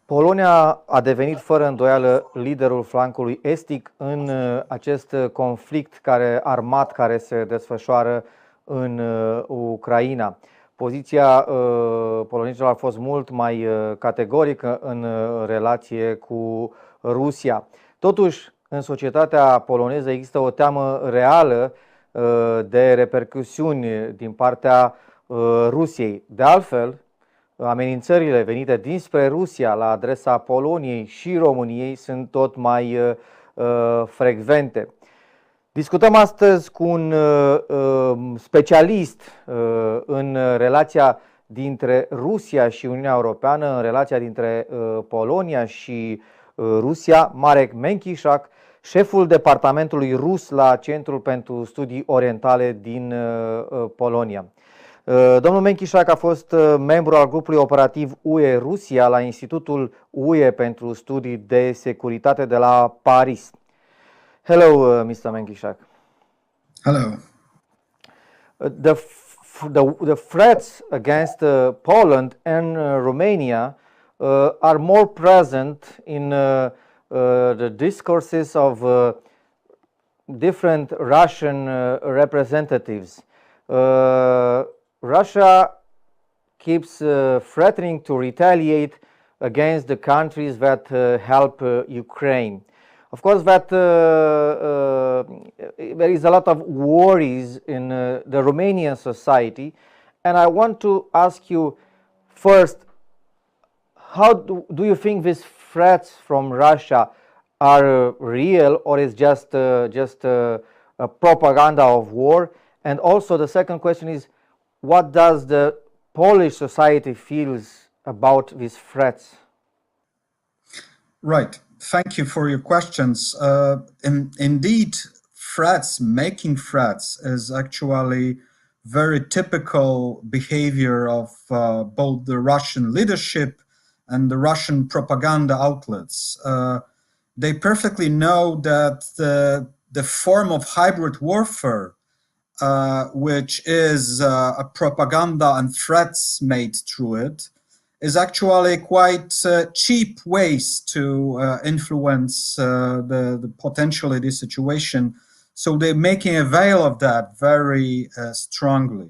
Polonia a devenit fără îndoială liderul flancului estic în acest conflict armat care se desfășoară în Ucraina. Poziția polonezilor a fost mult mai categorică în relație cu Rusia. Totuși, în societatea poloneză există o teamă reală de repercusiuni din partea Rusiei. De altfel, amenințările venite dinspre Rusia la adresa Poloniei și României sunt tot mai frecvente. Discutăm astăzi cu un specialist în relația dintre Rusia și Uniunea Europeană, în relația dintre Polonia și Rusia, Marek Menkiszak, șeful departamentului rus la Centrul pentru Studii Orientale din Polonia. Domnul Menkiszak a fost membru al grupului operativ UE Rusia la Institutul UE pentru Studii de Securitate de la Paris. Hello, Mr. Menkiszak. Hello. The threats against Poland and Romania are more present in the discourses of different Russian representatives. Russia keeps threatening to retaliate against the countries that help Ukraine. Of course, that there is a lot of worries in the Romanian society, and I want to ask you first, how do you think these threats from Russia are real, or is just a propaganda of war? And also, the second question is, what does the Polish society feels about these threats? Right. Thank you for your questions. Indeed, making threats is actually very typical behavior of both the Russian leadership and the Russian propaganda outlets. They perfectly know that the form of hybrid warfare, which is a propaganda and threats made through it, is actually quite cheap ways to influence the potentially this situation. So they're making a veil of that very strongly.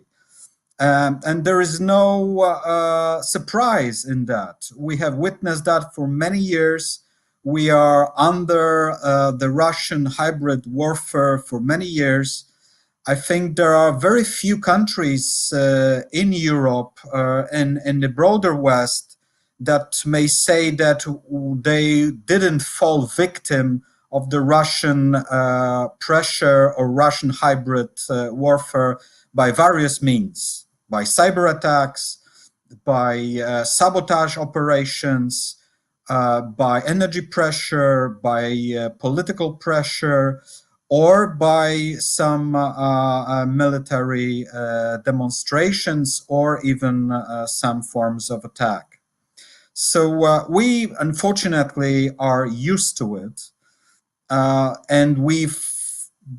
And there is no surprise in that. We have witnessed that for many years. We are under the Russian hybrid warfare for many years. I think there are very few countries in Europe and in the broader West that may say that they didn't fall victim of the Russian pressure or Russian hybrid warfare by various means, by cyber attacks, by sabotage operations, by energy pressure, by political pressure, or by some military demonstrations, or even some forms of attack. So we unfortunately are used to it, and we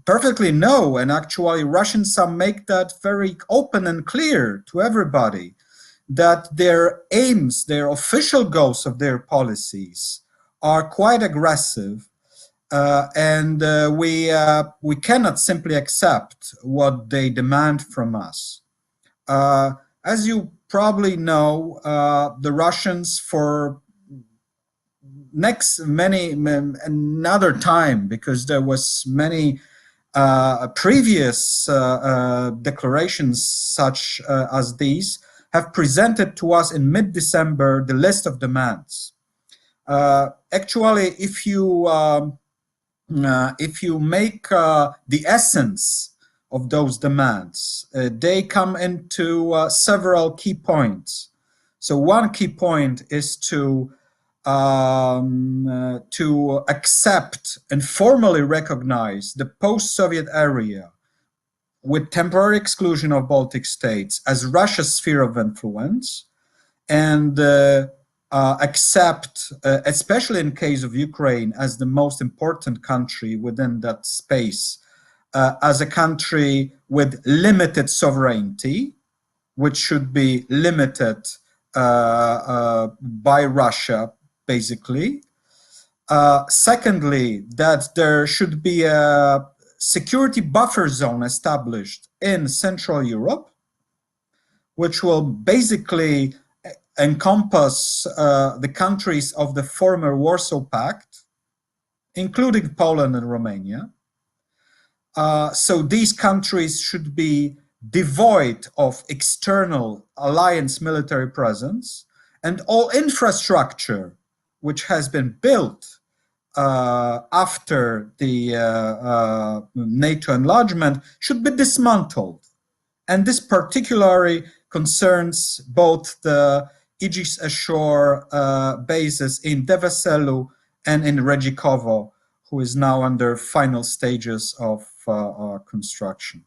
perfectly know, and actually Russians make that very open and clear to everybody, that their aims, their official goals of their policies are quite aggressive. And we cannot simply accept what they demand from us. As you probably know, the Russians for another time, because there was many previous declarations such as these, have presented to us in mid-December the list of demands. Actually, if you make the essence of those demands, they come into several key points. So one key point is to accept and formally recognize the post-Soviet area with temporary exclusion of Baltic states as Russia's sphere of influence, and accept, especially in case of Ukraine, as the most important country within that space, as a country with limited sovereignty, which should be limited by Russia basically. Secondly, that there should be a security buffer zone established in Central Europe, which will basically encompass the countries of the former Warsaw Pact, including Poland and Romania. So these countries should be devoid of external alliance military presence, and all infrastructure which has been built after the NATO enlargement should be dismantled. And this particularly concerns both the Aegis ashore bases in Deveselu and in Redzikowo, who is now under final stages of construction.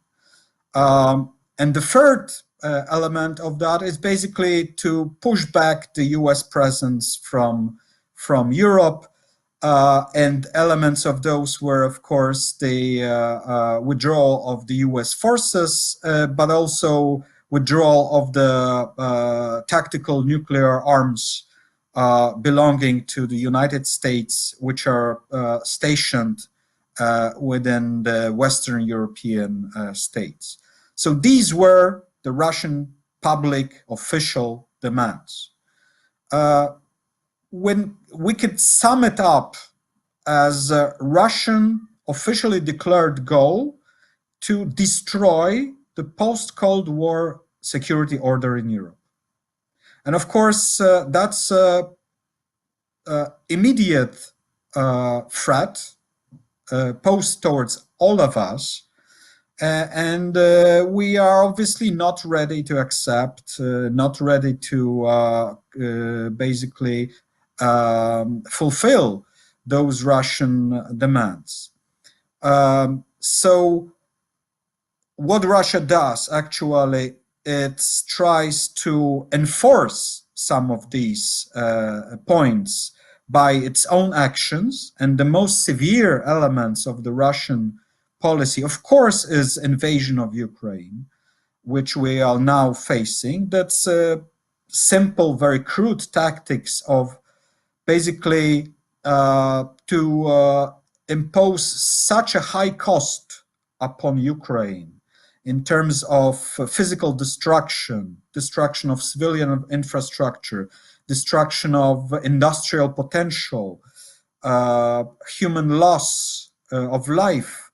And the third element of that is basically to push back the US presence from Europe, and elements of those were, of course, the withdrawal of the US forces, but also withdrawal of the tactical nuclear arms belonging to the United States, which are stationed within the Western European states. So these were the Russian public official demands. When we could sum it up as a Russian officially declared goal to destroy the post-Cold War security order in Europe. And of course, that's an immediate threat posed towards all of us. And we are obviously not ready to accept, not ready to basically fulfill those Russian demands. So what Russia does actually, it tries to enforce some of these points by its own actions, and the most severe elements of the Russian policy, of course, is invasion of Ukraine, which we are now facing. That's simple, very crude tactics of basically to impose such a high cost upon Ukraine in terms of physical destruction, destruction of civilian infrastructure, destruction of industrial potential, human loss of life,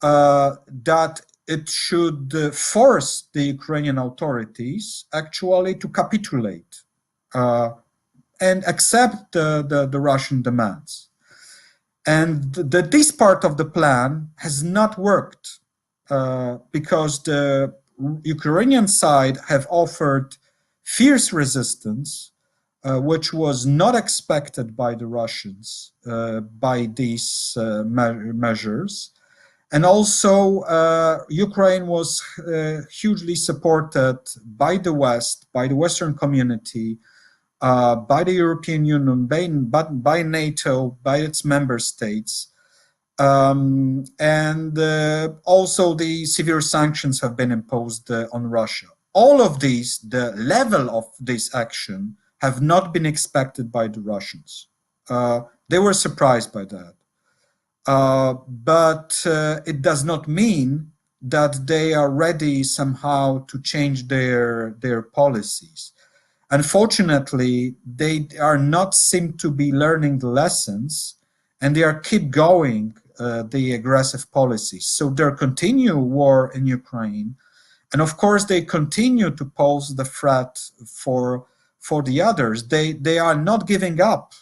that it should force the Ukrainian authorities actually to capitulate and accept the Russian demands. And this part of the plan has not worked because the Ukrainian side have offered fierce resistance, which was not expected by the Russians by these measures. And also, Ukraine was hugely supported by the West, by the Western community, by the European Union, by NATO, by its member states. And also the severe sanctions have been imposed on Russia. All of these, the level of this action, have not been expected by the Russians. They were surprised by that. But it does not mean that they are ready somehow to change their policies. Unfortunately, they are not seem to be learning the lessons, and they are keep going the aggressive policies. So they continue war in Ukraine, and of course they continue to pose the threat for the others. They are not giving up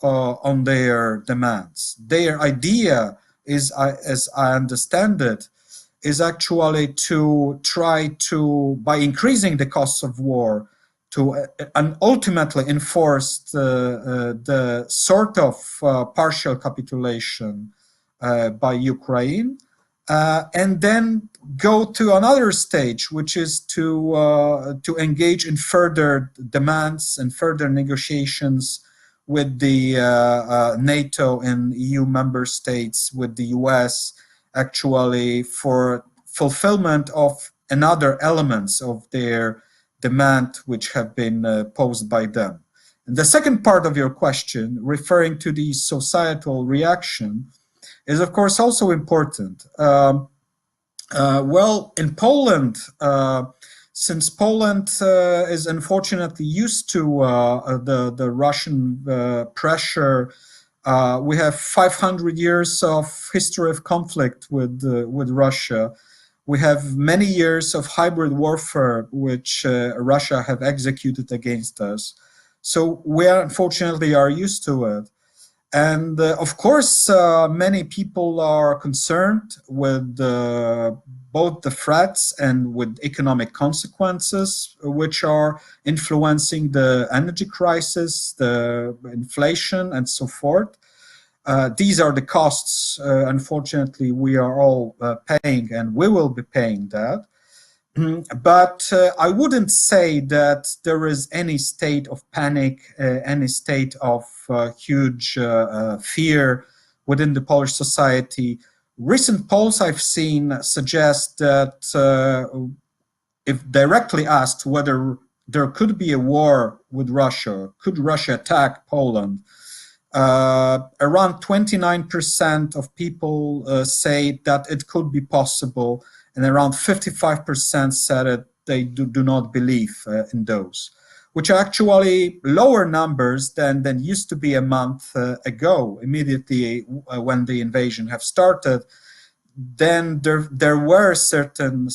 on their demands. Their idea is, as I understand it, is actually to try to, by increasing the costs of war, to and ultimately enforce the sort of partial capitulation by Ukraine, and then go to another stage, which is to engage in further demands and further negotiations with the NATO and EU member states, with the US, actually for fulfillment of another elements of their demand which have been posed by them. The second part of your question, referring to the societal reaction, is of course also important. Well, in Poland, since Poland is unfortunately used to the Russian pressure, we have 500 years of history of conflict with Russia. We have many years of hybrid warfare which Russia have executed against us. So we unfortunately are used to it. And of course, many people are concerned with both the threats and with economic consequences, which are influencing the energy crisis, the inflation, and so forth. These are the costs, unfortunately, we are all paying, and we will be paying that. But I wouldn't say that there is any state of panic, any state of huge fear within the Polish society. Recent polls I've seen suggest that if directly asked whether there could be a war with Russia, could Russia attack Poland, around 29% of people say that it could be possible, and around 55% said that they do not believe in those, which are actually lower numbers than used to be a month ago, immediately when the invasion have started. Then there were certain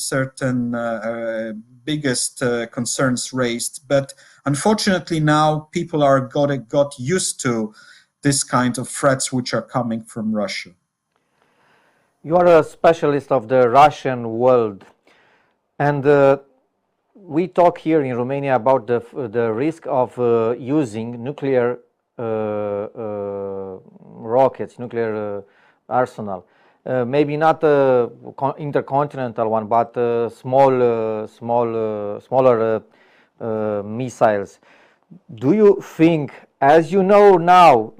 biggest concerns raised, but unfortunately now people are got used to this kind of threats which are coming from Russia. You are a specialist of the Russian world, and we talk here in Romania about the risk of using nuclear rockets, nuclear arsenal. Maybe not intercontinental one, but smaller missiles. Do you think, as you know now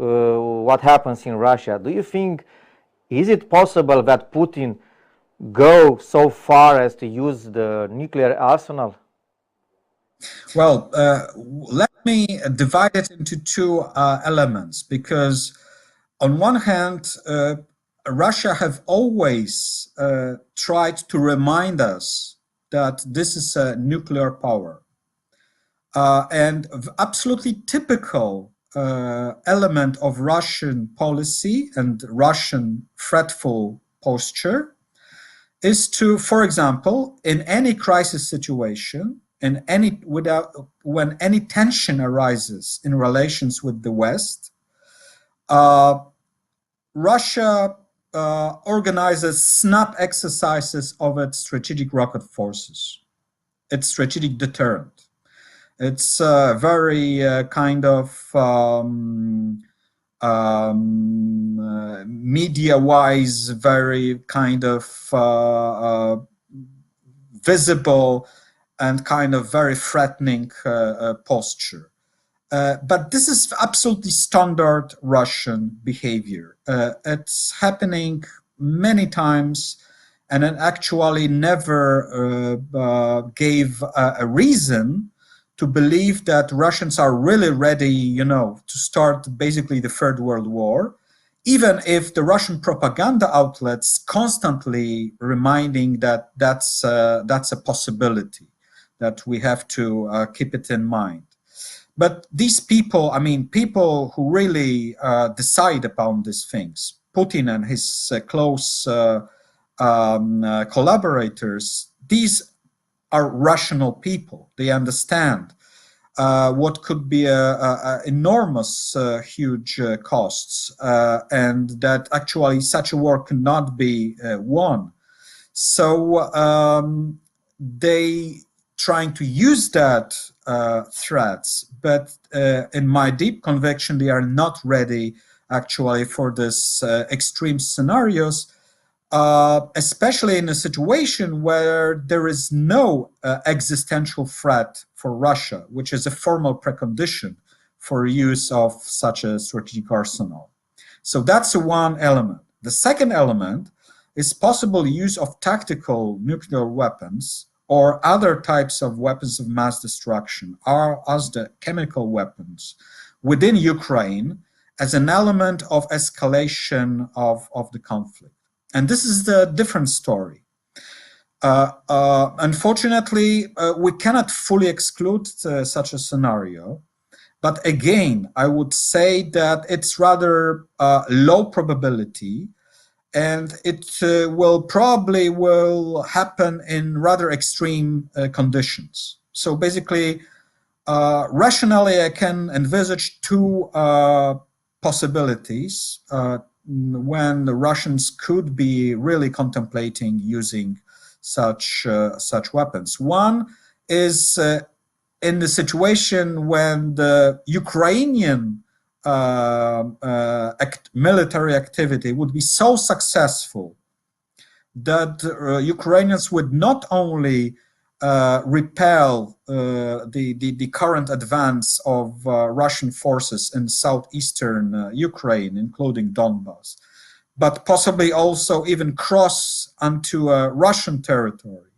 what happens in Russia, do you think is it possible that Putin go so far as to use the nuclear arsenal? Well, let me divide it into two elements, because on one hand, Russia have always tried to remind us that this is a nuclear power. And absolutely typical element of Russian policy and Russian threatful posture is to, for example, in any crisis situation, when any tension arises in relations with the West, Russia organizes snap exercises of its strategic rocket forces, its strategic deterrent. It's very kind of media-wise, very kind of visible and kind of very threatening posture. But this is absolutely standard Russian behavior. It's happening many times, and it actually never gave a reason to believe that Russians are really ready, to start basically the Third World War, even if the Russian propaganda outlets constantly reminding that that's a possibility, that we have to keep it in mind. But these people, people who really decide upon these things, Putin and his close collaborators, these are rational people. They understand what could be enormous, huge costs, and that actually such a war cannot be won. So they trying to use that threats, but in my deep conviction, they are not ready actually for this extreme scenarios, especially in a situation where there is no existential threat for Russia, which is a formal precondition for use of such a strategic arsenal. So that's one element. The second element is possible use of tactical nuclear weapons or other types of weapons of mass destruction, as the chemical weapons within Ukraine, as an element of escalation of the conflict. And this is the different story. Unfortunately, we cannot fully exclude such a scenario. But again, I would say that it's rather low probability, and it will probably happen in rather extreme conditions. So basically, rationally, I can envisage two possibilities when the Russians could be really contemplating using such weapons. One is in the situation when the Ukrainian military activity would be so successful that Ukrainians would not only repel the current advance of Russian forces in southeastern Ukraine, including Donbass, but possibly also even cross onto Russian territory,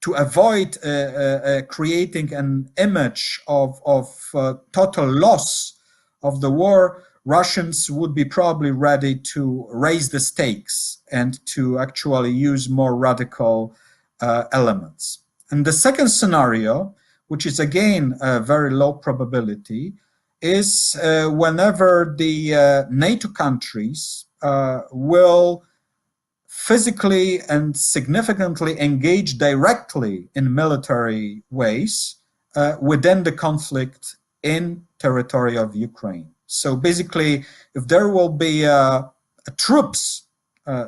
to avoid creating an image of total loss of the war, Russians would be probably ready to raise the stakes and to actually use more radical elements. And the second scenario, which is again a very low probability, is whenever the NATO countries will physically and significantly engage directly in military ways within the conflict in territory of Ukraine. So basically, if there will be troops,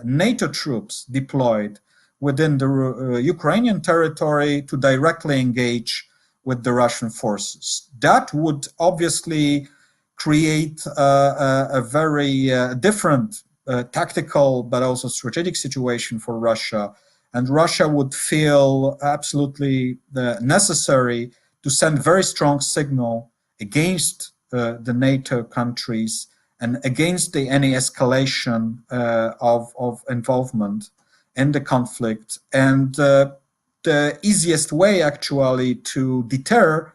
NATO troops deployed within the Ukrainian territory to directly engage with the Russian forces, that would obviously create a very different tactical but also strategic situation for Russia, and Russia would feel absolutely necessary to send very strong signal against the NATO countries and against any escalation of involvement in the conflict. And the easiest way actually to deter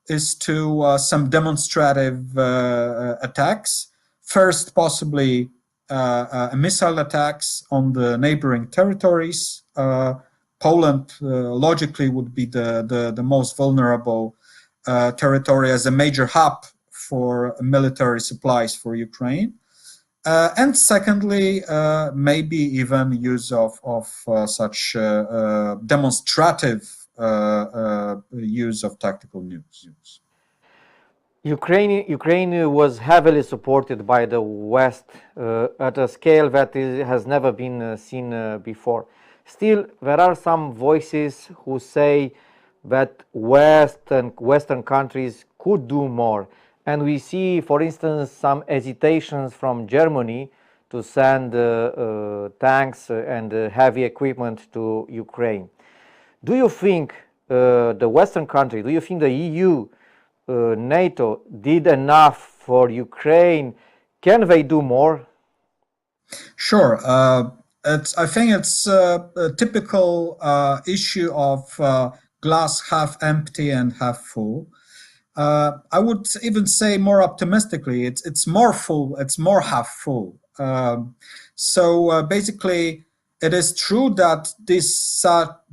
is to some demonstrative attacks. First, possibly missile attacks on the neighboring territories. Poland logically would be the most vulnerable territory as a major hub for military supplies for Ukraine. And secondly, maybe even use of such demonstrative use of tactical news. Ukraine was heavily supported by the West at a scale that has never been seen before. Still, there are some voices who say that Western countries could do more. And we see, for instance, some hesitations from Germany to send tanks and heavy equipment to Ukraine. Do you think the Western countries, do you think the EU, NATO did enough for Ukraine? Can they do more? Sure. I think it's a typical issue of glass half empty and half full. I would even say more optimistically, it's more full, it's more half full. So basically, it is true that this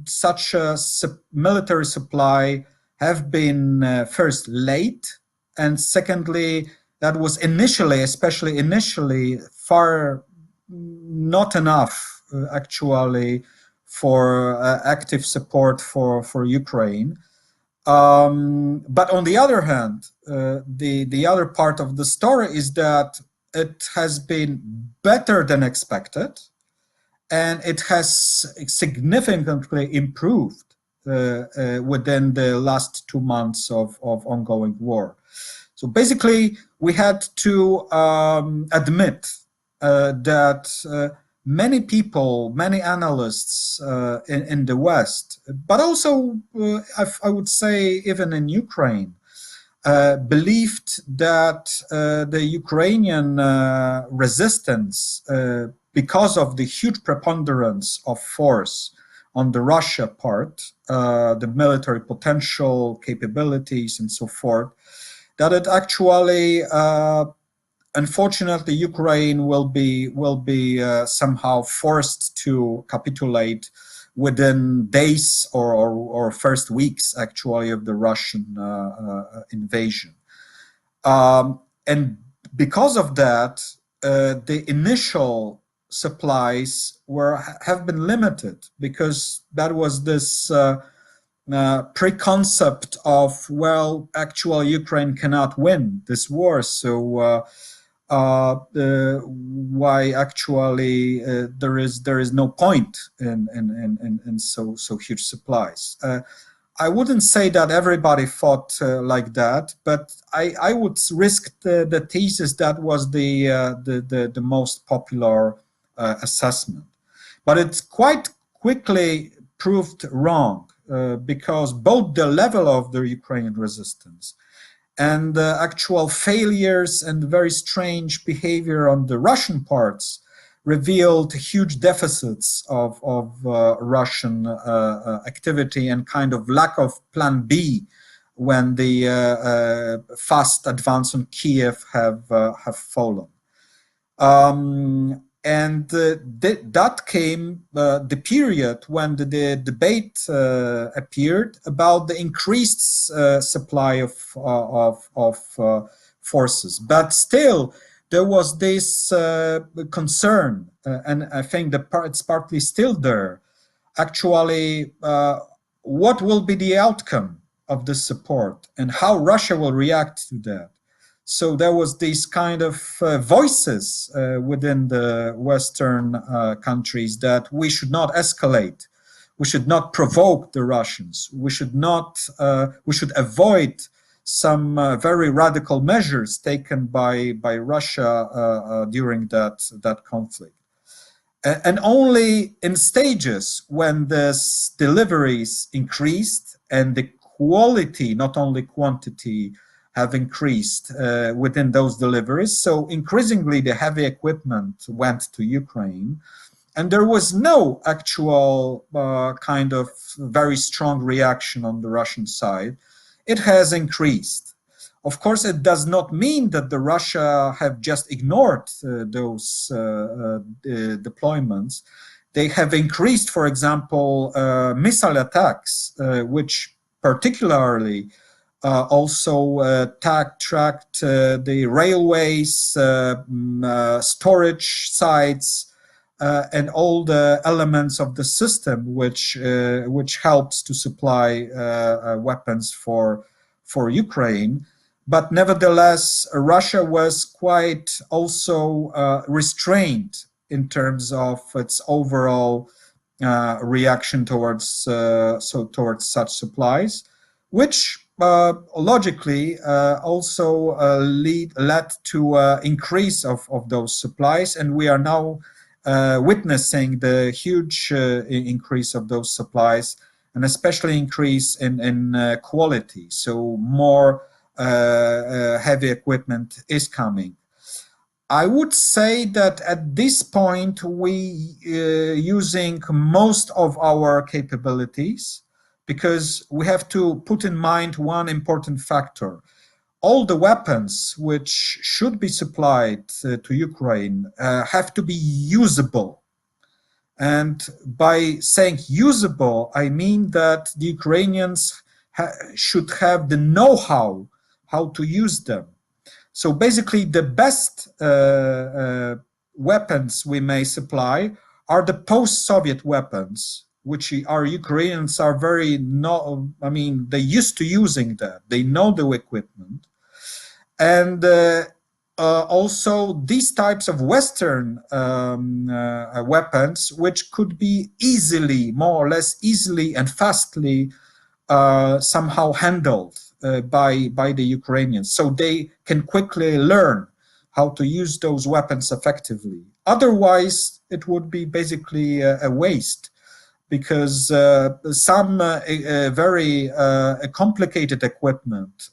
such a military supply have been first late, and secondly, that was especially initially, far not enough actually for active support for Ukraine. But on the other hand, the other part of the story is that it has been better than expected, and it has significantly improved within the last 2 months of ongoing war. So basically, we had to admit that many people, many analysts in the West, but also I would say even in Ukraine, believed that the Ukrainian resistance because of the huge preponderance of force on the Russia part, the military potential, capabilities, and so forth, that it actually, unfortunately, Ukraine will be somehow forced to capitulate within days or first weeks, actually, of the Russian invasion. And because of that, the initial supplies have been limited, because that was this preconcept of, well, actually Ukraine cannot win this war, so why actually there is no point in so huge supplies. I wouldn't say that everybody thought like that, but I would risk the thesis that was the most popular assessment. But it's quite quickly proved wrong, because both the level of the Ukrainian resistance and actual failures and very strange behavior on the Russian parts revealed huge deficits of Russian activity and kind of lack of plan B when the fast advance on Kiev have fallen. And that came the period when the debate appeared about the increased supply of forces. But still, there was this concern, and I think it's partly still there. Actually, what will be the outcome of this support, and how Russia will react to that? So there was these kind of voices within the Western countries that we should not escalate, we should not provoke the Russians, we should avoid some very radical measures taken by Russia during that conflict. And only in stages, when these deliveries increased and the quality, not only quantity, have increased within those deliveries. So increasingly the heavy equipment went to Ukraine, and there was no actual kind of very strong reaction on the Russian side. It has increased. Of course, it does not mean that the Russia have just ignored those deployments. They have increased, for example, missile attacks, which particularly also tracked the railways, storage sites, and all the elements of the system which helps to supply weapons for Ukraine. But nevertheless, Russia was quite also restrained in terms of its overall reaction towards such supplies, which logically also led to increase of those supplies, and we are now witnessing the huge increase of those supplies, and especially increase in quality. So more heavy equipment is coming. I would say that at this point we using most of our capabilities, because we have to put in mind one important factor. All the weapons which should be supplied to Ukraine have to be usable. And by saying usable, I mean that the Ukrainians should have the know-how how to use them. So basically the best weapons we may supply are the post-Soviet weapons, which our Ukrainians are they used to using that. They know the equipment. And also these types of Western weapons, which could be easily, more or less easily and fastly somehow handled by the Ukrainians. So they can quickly learn how to use those weapons effectively. Otherwise, it would be basically a waste, because some very complicated equipment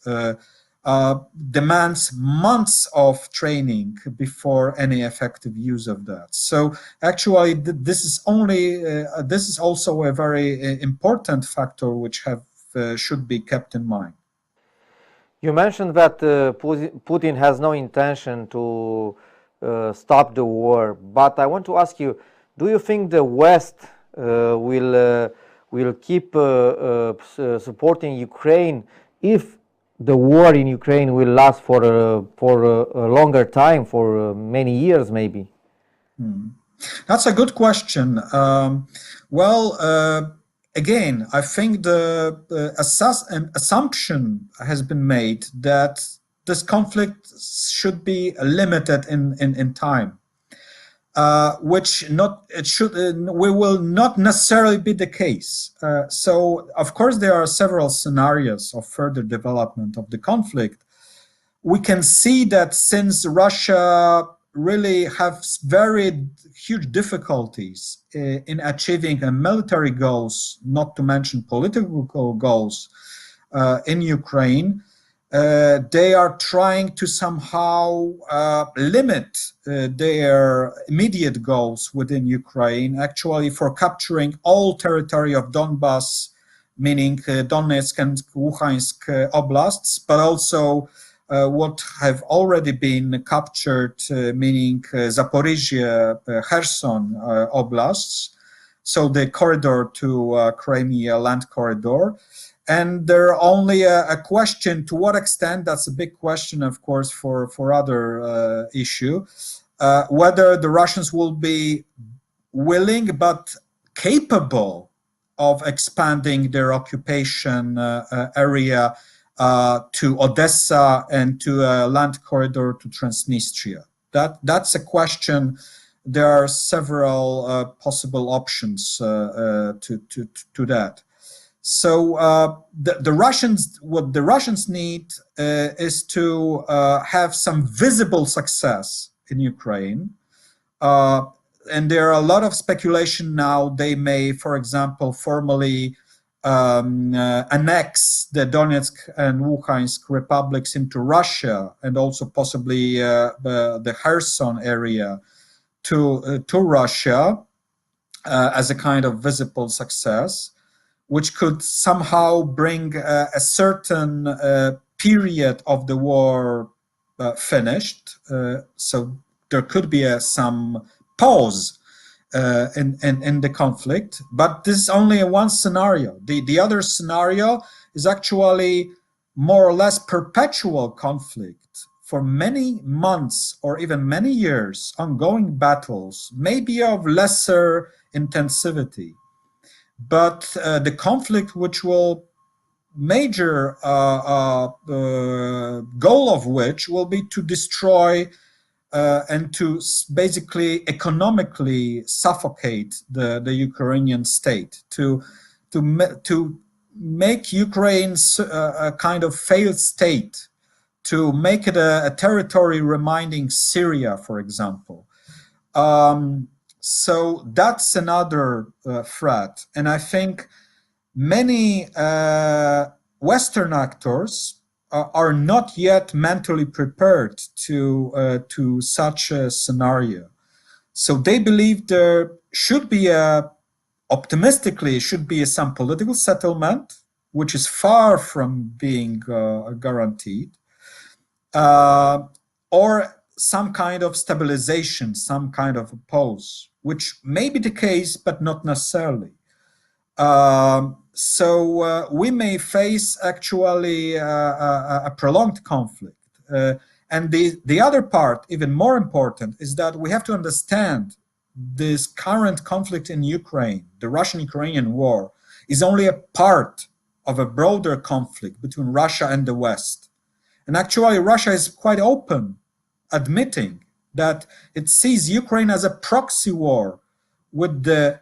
demands months of training before any effective use of that. So actually, this is also a very important factor which should be kept in mind. You mentioned that Putin has no intention to stop the war, but I want to ask you: do you think the West will keep supporting Ukraine if the war in Ukraine will last for a longer time, for many years, maybe? That's a good question. Again, I think the assumption has been made that this conflict should be limited in time, will not necessarily be the case. So, of course, there are several scenarios of further development of the conflict. We can see that since Russia really has very huge difficulties in achieving military goals, not to mention political goals, in Ukraine, they are trying to somehow limit their immediate goals within Ukraine, actually for capturing all territory of Donbas, meaning Donetsk and Luhansk oblasts, but also what have already been captured, meaning Zaporizhia, Kherson oblasts, so the corridor to Crimea land corridor. And there are only a question to what extent, that's a big question, of course, for other issue, whether the Russians will be willing but capable of expanding their occupation area to Odessa and to a land corridor to Transnistria. That's a question. There are several possible options to that. So the Russians, what the Russians need is to have some visible success in Ukraine. And there are a lot of speculation now. They may, for example, formally annex the Donetsk and Luhansk republics into Russia, and also possibly the Kherson area to Russia as a kind of visible success, which could somehow bring a certain period of the war finished. So there could be some pause in the conflict, but this is only one scenario. The other scenario is actually more or less perpetual conflict for many months or even many years, ongoing battles, maybe of lesser intensivity. But the conflict, which will major goal of which will be to destroy and to basically economically suffocate the Ukrainian state, to make Ukraine a kind of failed state, to make it a territory reminding Syria, for example. So that's another threat, and I think many Western actors are not yet mentally prepared to such a scenario. So they believe there should be optimistically some political settlement, which is far from being guaranteed, or some kind of stabilization, some kind of a pause, which may be the case, but not necessarily. So we may face actually a prolonged conflict. And the other part, even more important, is that we have to understand this current conflict in Ukraine, the Russian-Ukrainian war, is only a part of a broader conflict between Russia and the West. And actually, Russia is quite open, admitting that it sees Ukraine as a proxy war with the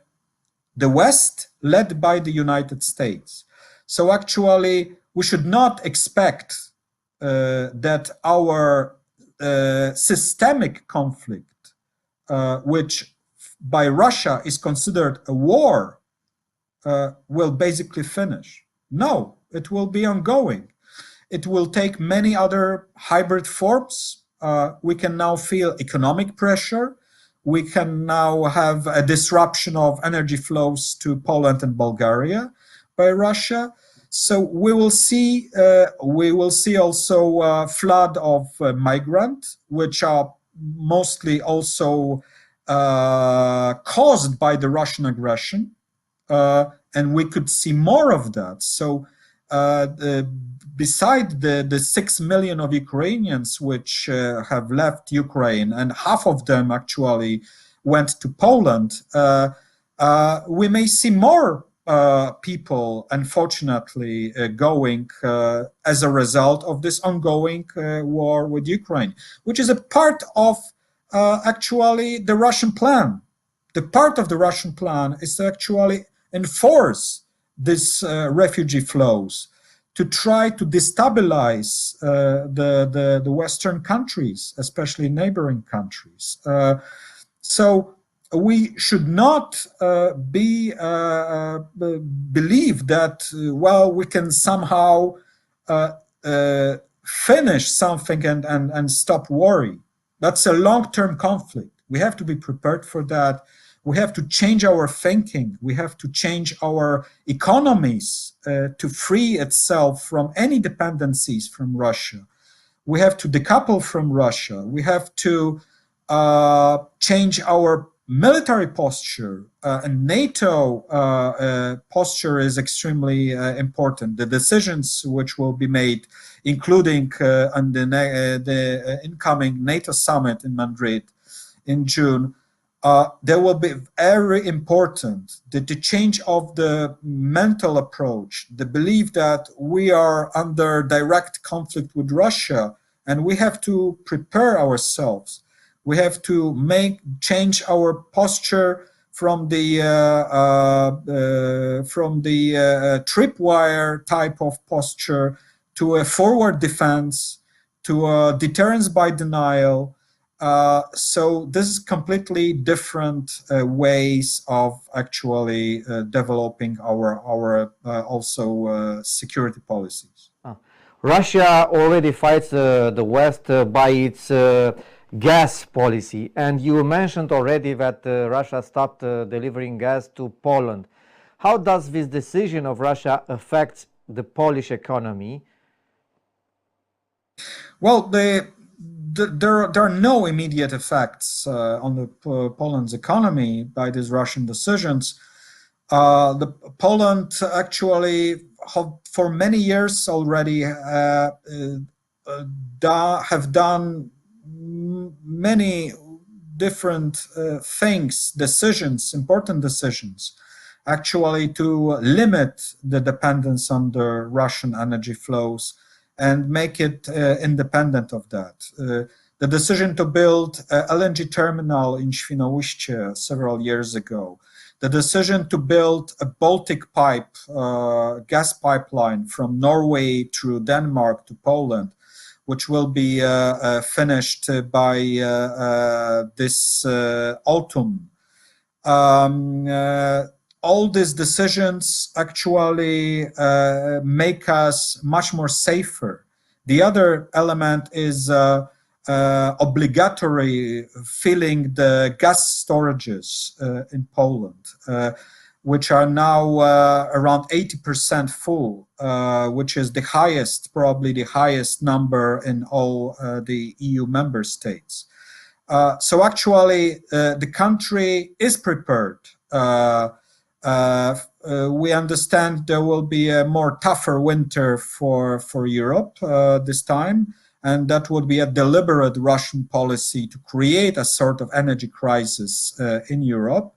West led by the United States. So actually, we should not expect that our systemic conflict, which by Russia is considered a war, will basically finish. No, it will be ongoing. it will take many other hybrid forms. We can now feel economic pressure. We can now have a disruption of energy flows to Poland and Bulgaria by Russia. So we will see also a flood of migrants, which are mostly also caused by the Russian aggression, and we could see more of that. So beside the 6 million of Ukrainians which have left Ukraine, and half of them actually went to Poland, we may see more people, unfortunately, going as a result of this ongoing war with Ukraine, which is a part of actually the Russian plan. The part of the Russian plan is to actually enforce these refugee flows, to try to destabilize the Western countries, especially neighboring countries. So we should not believe that, well, we can somehow finish something and stop worry. That's a long-term conflict. We have to be prepared for that. We have to change our thinking. We have to change our economies to free itself from any dependencies from Russia. We have to decouple from Russia. We have to change our military posture, and NATO posture is extremely important. The decisions which will be made, including on the incoming NATO summit in Madrid in June, they will be very important. The change of the mental approach, the belief that we are under direct conflict with Russia, and we have to prepare ourselves. We have to change our posture from the tripwire type of posture to a forward defense, to a deterrence by denial. So this is completely different ways of actually developing our also security policies. Russia already fights the West by its gas policy, and you mentioned already that Russia stopped delivering gas to Poland. How does this decision of Russia affect the Polish economy? Well, there are no immediate effects on the Poland's economy by these Russian decisions. Poland actually for many years already have done many different decisions, important decisions, actually to limit the dependence on the Russian energy flows and make it independent of that. The decision to build an LNG terminal in Świnoujście several years ago, the decision to build a Baltic pipe, gas pipeline from Norway through Denmark to Poland, which will be finished by this autumn. All these decisions actually make us much more safer. The other element is obligatory filling the gas storages in Poland, which are now around 80% full, which is the highest, probably the highest number in all the EU member states. So actually, the country is prepared. We understand there will be a more tougher winter for Europe this time, and that would be a deliberate Russian policy to create a sort of energy crisis in Europe.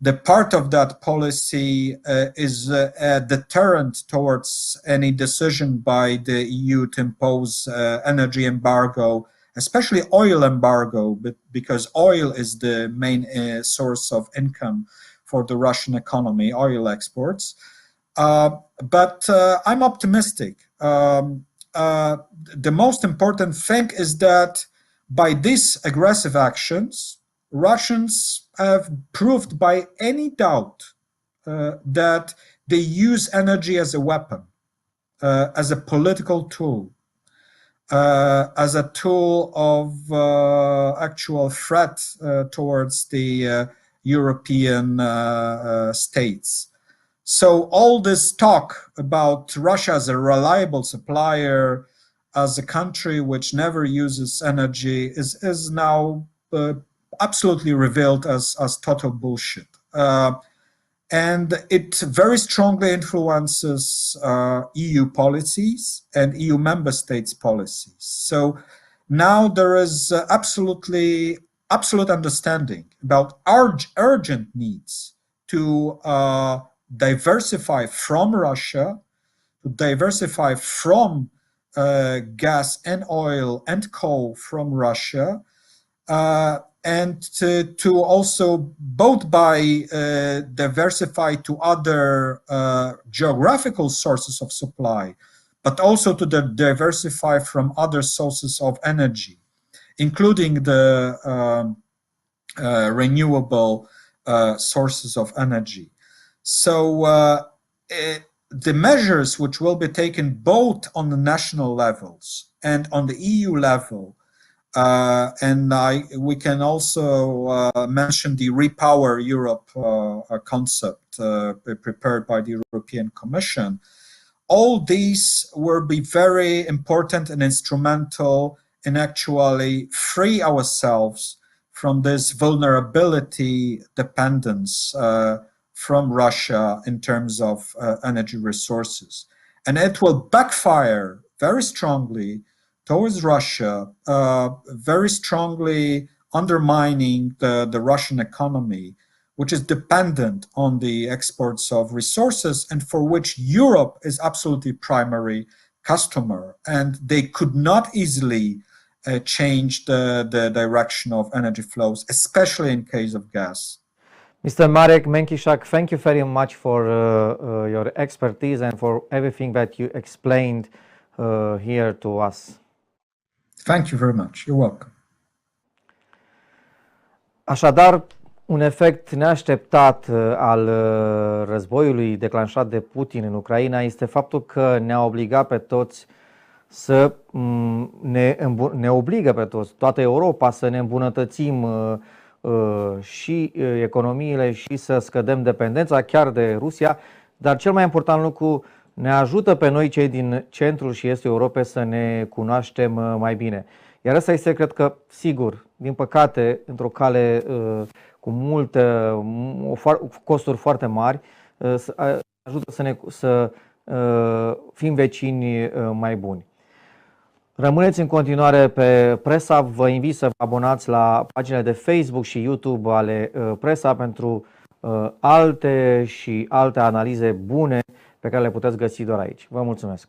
The part of that policy is a deterrent towards any decision by the EU to impose energy embargo, especially oil embargo, because oil is the main source of income for the Russian economy, oil exports. But I'm optimistic. The most important thing is that by these aggressive actions, Russians have proved by any doubt that they use energy as a weapon. as a political tool, as a tool of actual threat towards the European states. So all this talk about Russia as a reliable supplier, as a country which never uses energy, is now absolutely revealed as total bullshit. And it very strongly influences EU policies and EU member states' policies. So now there is absolute understanding about our urgent needs to diversify from Russia, to diversify from gas and oil and coal from Russia, and to also both by diversify to other geographical sources of supply, but also to diversify from other sources of energy, including the renewable sources of energy. So the measures which will be taken both on the national levels and on the EU level, and we can also mention the Repower Europe concept prepared by the European Commission. All these will be very important and instrumental in actually free ourselves from this vulnerability dependence from Russia in terms of energy resources. And it will backfire very strongly towards Russia, very strongly undermining the Russian economy, which is dependent on the exports of resources and for which Europe is absolutely primary customer. And they could not easily change the direction of energy flows, especially in case of gas. Mr. Marek Menkiszak, thank you very much for your expertise and for everything that you explained here to us. Thank you very much. You're welcome. Așadar, un efect neașteptat al războiului declanșat de Putin în Ucraina este faptul că ne-a obligat pe toți să ne obligă pe toți, toată Europa, să ne îmbunătățim și economiile și să scădem dependența chiar de Rusia, dar cel mai important lucru, ne ajută pe noi cei din Centrul și Estul Europei să ne cunoaștem mai bine. Iar ăsta este, cred că, sigur, din păcate, într-o cale cu costuri foarte mari, ajută să fim vecini mai buni. Rămâneți în continuare pe PressHUB, vă invit să vă abonați la paginile de Facebook și YouTube ale PressHUB pentru alte analize bune pe care le puteți găsi doar aici. Vă mulțumesc!